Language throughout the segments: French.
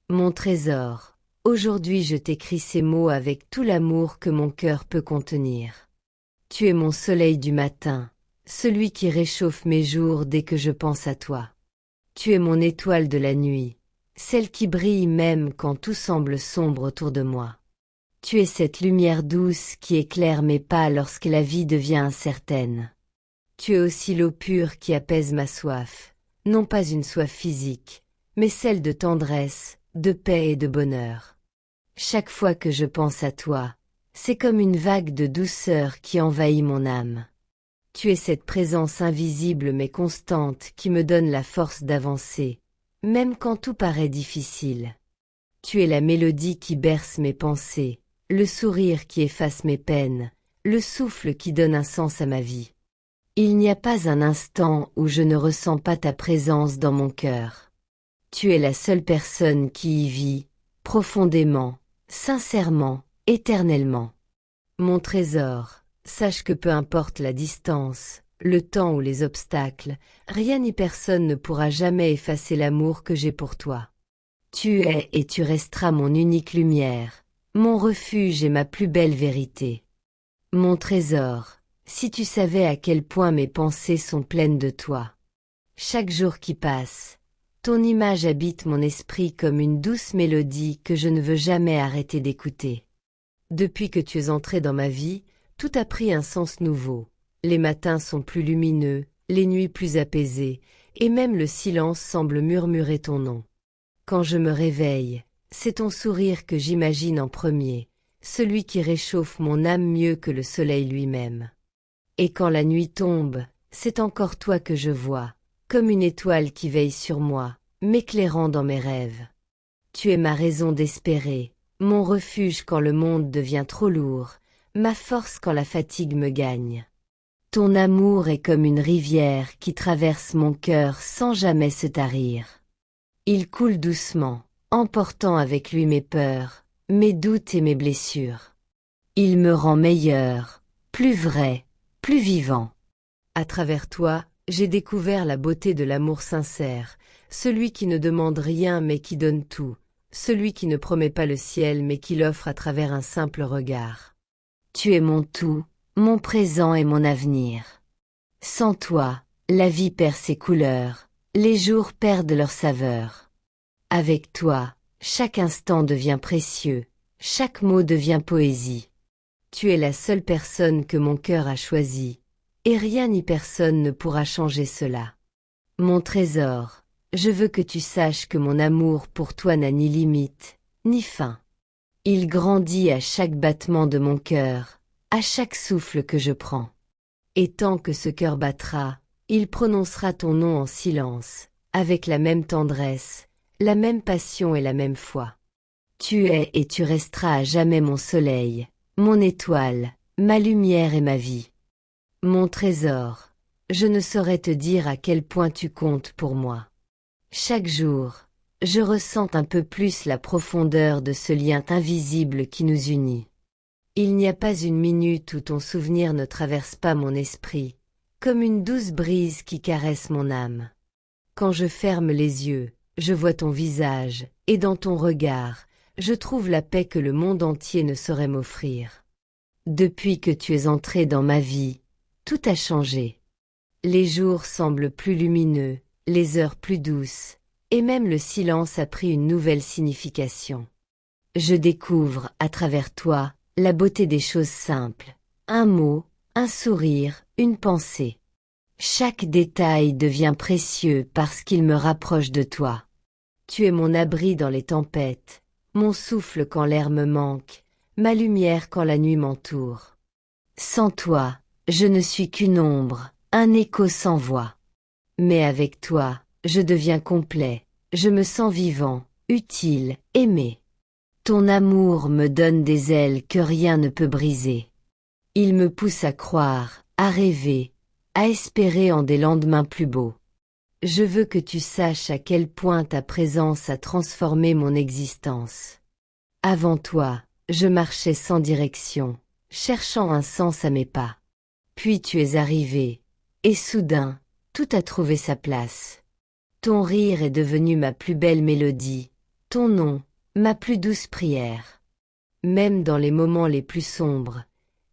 Mon trésor, aujourd'hui je t'écris ces mots avec tout l'amour que mon cœur peut contenir. Tu es mon soleil du matin, celui qui réchauffe mes jours dès que je pense à toi. Tu es mon étoile de la nuit, celle qui brille même quand tout semble sombre autour de moi. Tu es cette lumière douce qui éclaire mes pas lorsque la vie devient incertaine. Tu es aussi l'eau pure qui apaise ma soif, non pas une soif physique, mais celle de tendresse, de paix et de bonheur. Chaque fois que je pense à toi, c'est comme une vague de douceur qui envahit mon âme. Tu es cette présence invisible mais constante qui me donne la force d'avancer, même quand tout paraît difficile. Tu es la mélodie qui berce mes pensées, le sourire qui efface mes peines, le souffle qui donne un sens à ma vie. Il n'y a pas un instant où je ne ressens pas ta présence dans mon cœur. Tu es la seule personne qui y vit, profondément, sincèrement, éternellement. Mon trésor, sache que peu importe la distance, le temps ou les obstacles, rien ni personne ne pourra jamais effacer l'amour que j'ai pour toi. Tu es et tu resteras mon unique lumière, mon refuge et ma plus belle vérité. Mon trésor, si tu savais à quel point mes pensées sont pleines de toi. Chaque jour qui passe, ton image habite mon esprit comme une douce mélodie que je ne veux jamais arrêter d'écouter. Depuis que tu es entré dans ma vie, tout a pris un sens nouveau. Les matins sont plus lumineux, les nuits plus apaisées, et même le silence semble murmurer ton nom. Quand je me réveille, c'est ton sourire que j'imagine en premier, celui qui réchauffe mon âme mieux que le soleil lui-même. Et quand la nuit tombe, c'est encore toi que je vois, comme une étoile qui veille sur moi, m'éclairant dans mes rêves. Tu es ma raison d'espérer, mon refuge quand le monde devient trop lourd, ma force quand la fatigue me gagne. Ton amour est comme une rivière qui traverse mon cœur sans jamais se tarir. Il coule doucement, emportant avec lui mes peurs, mes doutes et mes blessures. Il me rend meilleur, plus vrai, plus vivant. À travers toi, j'ai découvert la beauté de l'amour sincère, celui qui ne demande rien mais qui donne tout, celui qui ne promet pas le ciel mais qui l'offre à travers un simple regard. Tu es mon tout, mon présent et mon avenir. Sans toi, la vie perd ses couleurs, les jours perdent leur saveur. Avec toi, chaque instant devient précieux, chaque mot devient poésie. Tu es la seule personne que mon cœur a choisie, et rien ni personne ne pourra changer cela. Mon trésor, je veux que tu saches que mon amour pour toi n'a ni limite, ni fin. Il grandit à chaque battement de mon cœur, à chaque souffle que je prends. Et tant que ce cœur battra, il prononcera ton nom en silence, avec la même tendresse, la même passion et la même foi. Tu es et tu resteras à jamais mon soleil, mon étoile, ma lumière et ma vie. Mon trésor, je ne saurais te dire à quel point tu comptes pour moi. Chaque jour, je ressens un peu plus la profondeur de ce lien invisible qui nous unit. Il n'y a pas une minute où ton souvenir ne traverse pas mon esprit, comme une douce brise qui caresse mon âme. Quand je ferme les yeux, je vois ton visage, et dans ton regard, je trouve la paix que le monde entier ne saurait m'offrir. Depuis que tu es entré dans ma vie, tout a changé. Les jours semblent plus lumineux, les heures plus douces, et même le silence a pris une nouvelle signification. Je découvre, à travers toi, la beauté des choses simples. Un mot, un sourire, une pensée. Chaque détail devient précieux parce qu'il me rapproche de toi. Tu es mon abri dans les tempêtes, mon souffle quand l'air me manque, ma lumière quand la nuit m'entoure. Sans toi, je ne suis qu'une ombre, un écho sans voix. Mais avec toi, je deviens complet, je me sens vivant, utile, aimé. Ton amour me donne des ailes que rien ne peut briser. Il me pousse à croire, à rêver, à espérer en des lendemains plus beaux. Je veux que tu saches à quel point ta présence a transformé mon existence. Avant toi, je marchais sans direction, cherchant un sens à mes pas. Puis tu es arrivé, et soudain, tout a trouvé sa place. Ton rire est devenu ma plus belle mélodie, ton nom, ma plus douce prière. Même dans les moments les plus sombres,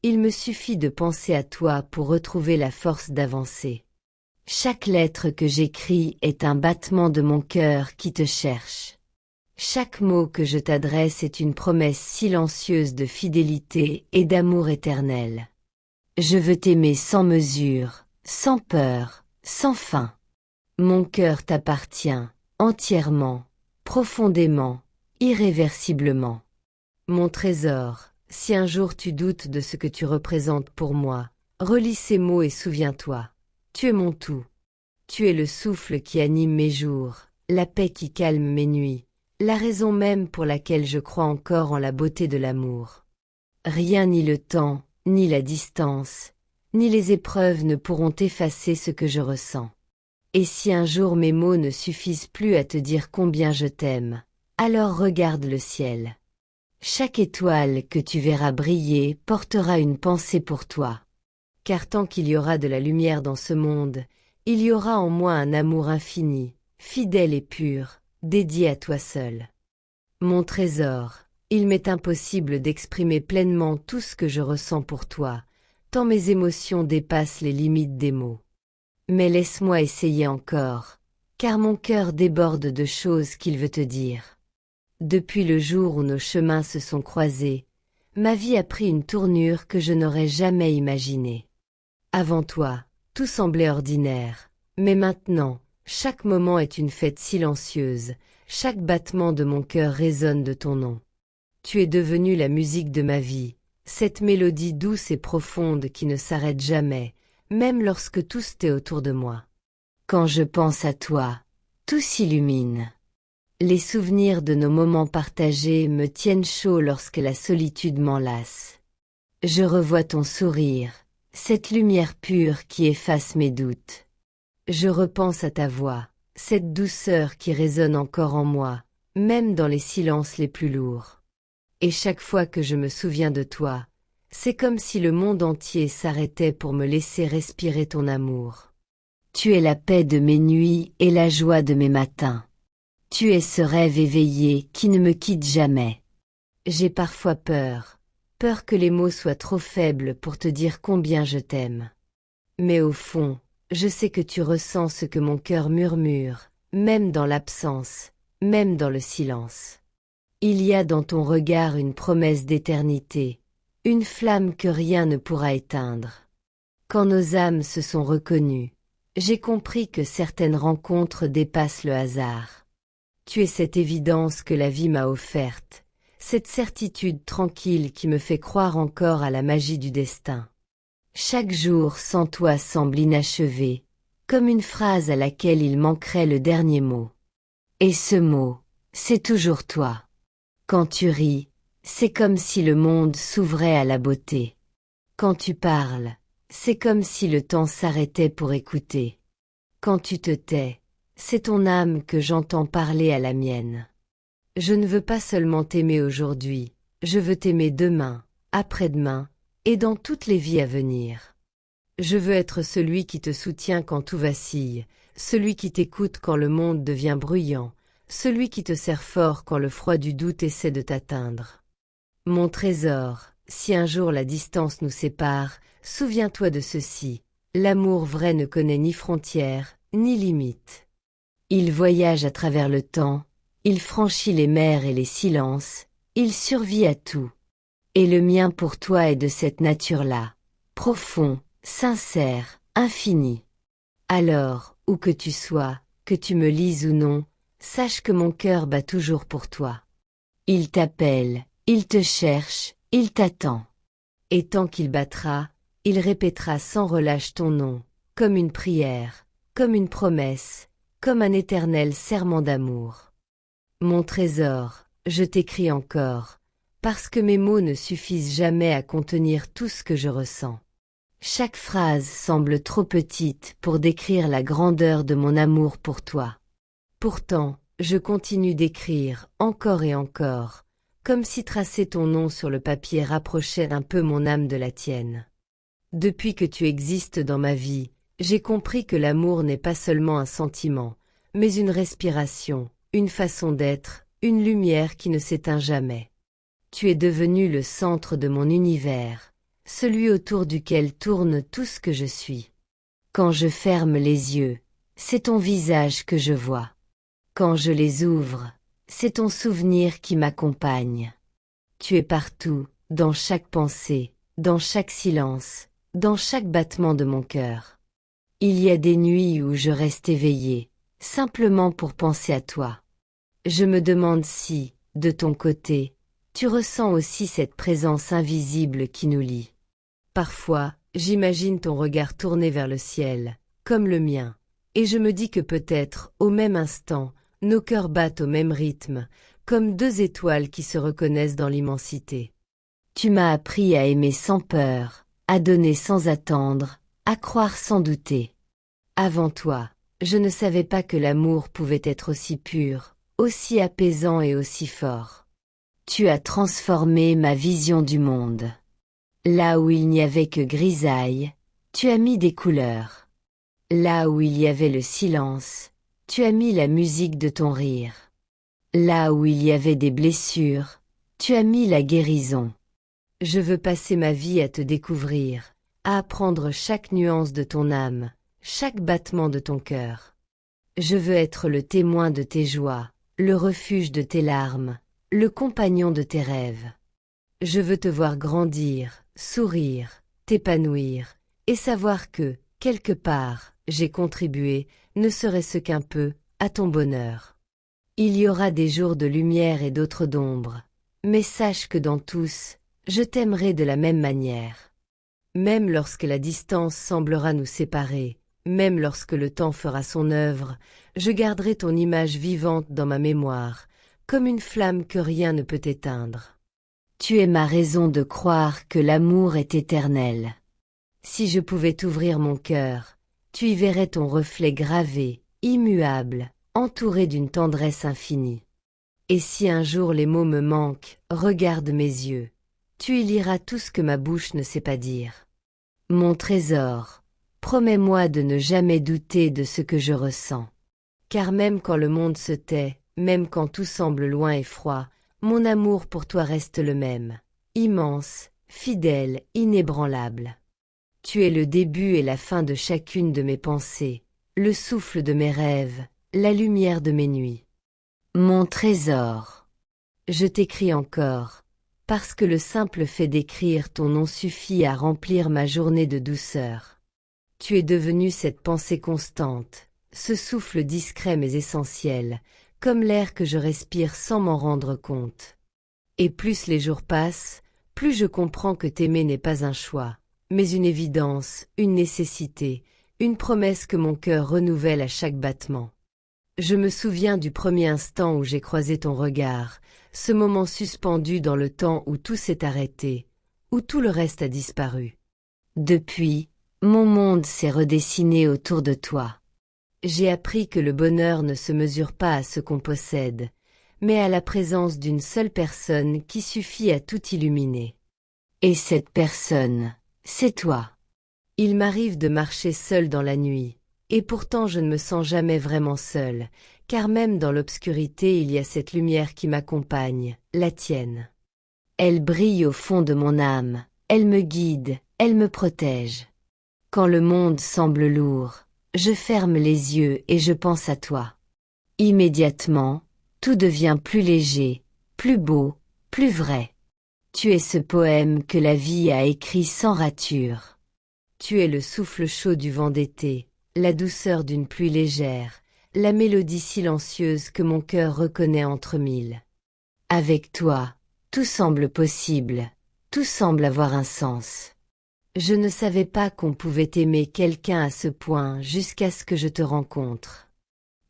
il me suffit de penser à toi pour retrouver la force d'avancer. Chaque lettre que j'écris est un battement de mon cœur qui te cherche. Chaque mot que je t'adresse est une promesse silencieuse de fidélité et d'amour éternel. Je veux t'aimer sans mesure, sans peur, sans fin. Mon cœur t'appartient, entièrement, profondément, irréversiblement. Mon trésor, si un jour tu doutes de ce que tu représentes pour moi, relis ces mots et souviens-toi. Tu es mon tout. Tu es le souffle qui anime mes jours, la paix qui calme mes nuits, la raison même pour laquelle je crois encore en la beauté de l'amour. Rien ni le temps, ni la distance, ni les épreuves ne pourront effacer ce que je ressens. Et si un jour mes mots ne suffisent plus à te dire combien je t'aime, alors regarde le ciel. Chaque étoile que tu verras briller portera une pensée pour toi. Car tant qu'il y aura de la lumière dans ce monde, il y aura en moi un amour infini, fidèle et pur, dédié à toi seul. Mon trésor, il m'est impossible d'exprimer pleinement tout ce que je ressens pour toi, tant mes émotions dépassent les limites des mots. Mais laisse-moi essayer encore, car mon cœur déborde de choses qu'il veut te dire. Depuis le jour où nos chemins se sont croisés, ma vie a pris une tournure que je n'aurais jamais imaginée. Avant toi, tout semblait ordinaire, mais maintenant, chaque moment est une fête silencieuse, chaque battement de mon cœur résonne de ton nom. Tu es devenue la musique de ma vie, cette mélodie douce et profonde qui ne s'arrête jamais, même lorsque tout se tait autour de moi. Quand je pense à toi, tout s'illumine. Les souvenirs de nos moments partagés me tiennent chaud lorsque la solitude m'enlace. Je revois ton sourire, cette lumière pure qui efface mes doutes. Je repense à ta voix, cette douceur qui résonne encore en moi, même dans les silences les plus lourds. Et chaque fois que je me souviens de toi, c'est comme si le monde entier s'arrêtait pour me laisser respirer ton amour. Tu es la paix de mes nuits et la joie de mes matins. Tu es ce rêve éveillé qui ne me quitte jamais. J'ai parfois peur que les mots soient trop faibles pour te dire combien je t'aime. Mais au fond, je sais que tu ressens ce que mon cœur murmure, même dans l'absence, même dans le silence. Il y a dans ton regard une promesse d'éternité, une flamme que rien ne pourra éteindre. Quand nos âmes se sont reconnues, j'ai compris que certaines rencontres dépassent le hasard. Tu es cette évidence que la vie m'a offerte, cette certitude tranquille qui me fait croire encore à la magie du destin. Chaque jour sans toi semble inachevé, comme une phrase à laquelle il manquerait le dernier mot. Et ce mot, c'est toujours toi. Quand tu ris, c'est comme si le monde s'ouvrait à la beauté. Quand tu parles, c'est comme si le temps s'arrêtait pour écouter. Quand tu te tais, c'est ton âme que j'entends parler à la mienne. Je ne veux pas seulement t'aimer aujourd'hui, je veux t'aimer demain, après-demain, et dans toutes les vies à venir. Je veux être celui qui te soutient quand tout vacille, celui qui t'écoute quand le monde devient bruyant, celui qui te serre fort quand le froid du doute essaie de t'atteindre. Mon trésor, si un jour la distance nous sépare, souviens-toi de ceci, l'amour vrai ne connaît ni frontières, ni limites. Il voyage à travers le temps, il franchit les mers et les silences, il survit à tout. Et le mien pour toi est de cette nature-là, profond, sincère, infini. Alors, où que tu sois, que tu me lises ou non, sache que mon cœur bat toujours pour toi. Il t'appelle, il te cherche, il t'attend. Et tant qu'il battra, il répétera sans relâche ton nom, comme une prière, comme une promesse, comme un éternel serment d'amour. Mon trésor, je t'écris encore, parce que mes mots ne suffisent jamais à contenir tout ce que je ressens. Chaque phrase semble trop petite pour décrire la grandeur de mon amour pour toi. Pourtant, je continue d'écrire encore et encore, comme si tracer ton nom sur le papier rapprochait un peu mon âme de la tienne. Depuis que tu existes dans ma vie, j'ai compris que l'amour n'est pas seulement un sentiment, mais une respiration, une façon d'être, une lumière qui ne s'éteint jamais. Tu es devenu le centre de mon univers, celui autour duquel tourne tout ce que je suis. Quand je ferme les yeux, c'est ton visage que je vois. Quand je les ouvre, c'est ton souvenir qui m'accompagne. Tu es partout, dans chaque pensée, dans chaque silence, dans chaque battement de mon cœur. Il y a des nuits où je reste éveillée, simplement pour penser à toi. Je me demande si, de ton côté, tu ressens aussi cette présence invisible qui nous lie. Parfois, j'imagine ton regard tourné vers le ciel, comme le mien, et je me dis que peut-être, au même instant, nos cœurs battent au même rythme, comme deux étoiles qui se reconnaissent dans l'immensité. Tu m'as appris à aimer sans peur, à donner sans attendre, à croire sans douter. Avant toi, je ne savais pas que l'amour pouvait être aussi pur, aussi apaisant et aussi fort. Tu as transformé ma vision du monde. Là où il n'y avait que grisaille, tu as mis des couleurs. Là où il y avait le silence, tu as mis la musique de ton rire. Là où il y avait des blessures, tu as mis la guérison. Je veux passer ma vie à te découvrir, à apprendre chaque nuance de ton âme, chaque battement de ton cœur. Je veux être le témoin de tes joies, le refuge de tes larmes, le compagnon de tes rêves. Je veux te voir grandir, sourire, t'épanouir, et savoir que, quelque part, j'ai contribué, ne serait-ce qu'un peu, à ton bonheur. Il y aura des jours de lumière et d'autres d'ombre, mais sache que dans tous, je t'aimerai de la même manière. Même lorsque la distance semblera nous séparer, même lorsque le temps fera son œuvre, je garderai ton image vivante dans ma mémoire, comme une flamme que rien ne peut éteindre. Tu es ma raison de croire que l'amour est éternel. Si je pouvais t'ouvrir mon cœur, tu y verrais ton reflet gravé, immuable, entouré d'une tendresse infinie. Et si un jour les mots me manquent, regarde mes yeux. Tu y liras tout ce que ma bouche ne sait pas dire. Mon trésor, promets-moi de ne jamais douter de ce que je ressens. Car même quand le monde se tait, même quand tout semble loin et froid, mon amour pour toi reste le même, immense, fidèle, inébranlable. Tu es le début et la fin de chacune de mes pensées, le souffle de mes rêves, la lumière de mes nuits. Mon trésor. Je t'écris encore, parce que le simple fait d'écrire ton nom suffit à remplir ma journée de douceur. Tu es devenu cette pensée constante, ce souffle discret mais essentiel, comme l'air que je respire sans m'en rendre compte. Et plus les jours passent, plus je comprends que t'aimer n'est pas un choix, mais une évidence, une nécessité, une promesse que mon cœur renouvelle à chaque battement. Je me souviens du premier instant où j'ai croisé ton regard, ce moment suspendu dans le temps où tout s'est arrêté, où tout le reste a disparu. Depuis, mon monde s'est redessiné autour de toi. J'ai appris que le bonheur ne se mesure pas à ce qu'on possède, mais à la présence d'une seule personne qui suffit à tout illuminer. Et cette personne, c'est toi. Il m'arrive de marcher seul dans la nuit, et pourtant je ne me sens jamais vraiment seul, car même dans l'obscurité il y a cette lumière qui m'accompagne, la tienne. Elle brille au fond de mon âme, elle me guide, elle me protège. Quand le monde semble lourd, je ferme les yeux et je pense à toi. Immédiatement, tout devient plus léger, plus beau, plus vrai. Tu es ce poème que la vie a écrit sans rature. Tu es le souffle chaud du vent d'été, la douceur d'une pluie légère, la mélodie silencieuse que mon cœur reconnaît entre mille. Avec toi, tout semble possible, tout semble avoir un sens. Je ne savais pas qu'on pouvait aimer quelqu'un à ce point jusqu'à ce que je te rencontre.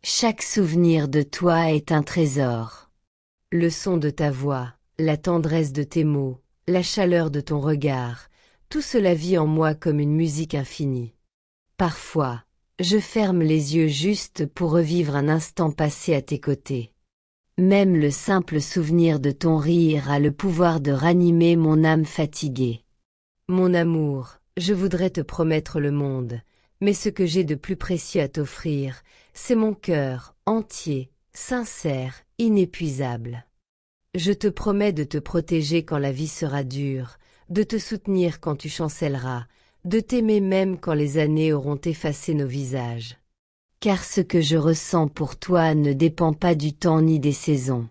Chaque souvenir de toi est un trésor. Le son de ta voix, la tendresse de tes mots, la chaleur de ton regard, tout cela vit en moi comme une musique infinie. Parfois, je ferme les yeux juste pour revivre un instant passé à tes côtés. Même le simple souvenir de ton rire a le pouvoir de ranimer mon âme fatiguée. Mon amour, je voudrais te promettre le monde, mais ce que j'ai de plus précieux à t'offrir, c'est mon cœur, entier, sincère, inépuisable. Je te promets de te protéger quand la vie sera dure, de te soutenir quand tu chancelleras, de t'aimer même quand les années auront effacé nos visages. Car ce que je ressens pour toi ne dépend pas du temps ni des saisons.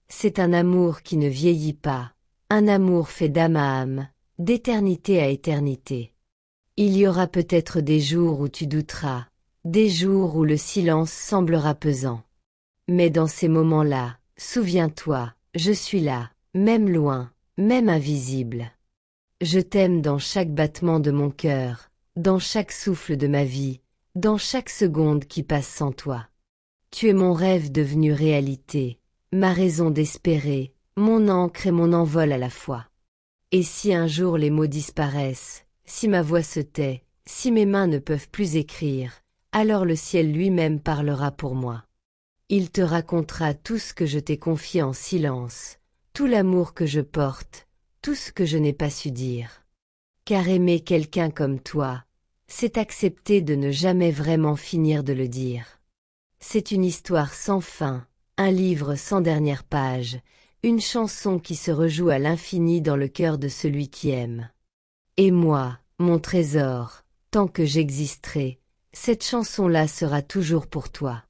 C'est un amour qui ne vieillit pas, un amour fait d'âme à âme, d'éternité à éternité. Il y aura peut-être des jours où tu douteras, des jours où le silence semblera pesant. Mais dans ces moments-là, souviens-toi, je suis là, même loin, même invisible. Je t'aime dans chaque battement de mon cœur, dans chaque souffle de ma vie, dans chaque seconde qui passe sans toi. Tu es mon rêve devenu réalité, ma raison d'espérer, mon ancre et mon envol à la fois. Et si un jour les mots disparaissent, si ma voix se tait, si mes mains ne peuvent plus écrire, alors le ciel lui-même parlera pour moi. Il te racontera tout ce que je t'ai confié en silence, tout l'amour que je porte, tout ce que je n'ai pas su dire. Car aimer quelqu'un comme toi, c'est accepter de ne jamais vraiment finir de le dire. C'est une histoire sans fin, un livre sans dernière page, une chanson qui se rejoue à l'infini dans le cœur de celui qui aime. Et moi, mon trésor, tant que j'existerai, cette chanson-là sera toujours pour toi.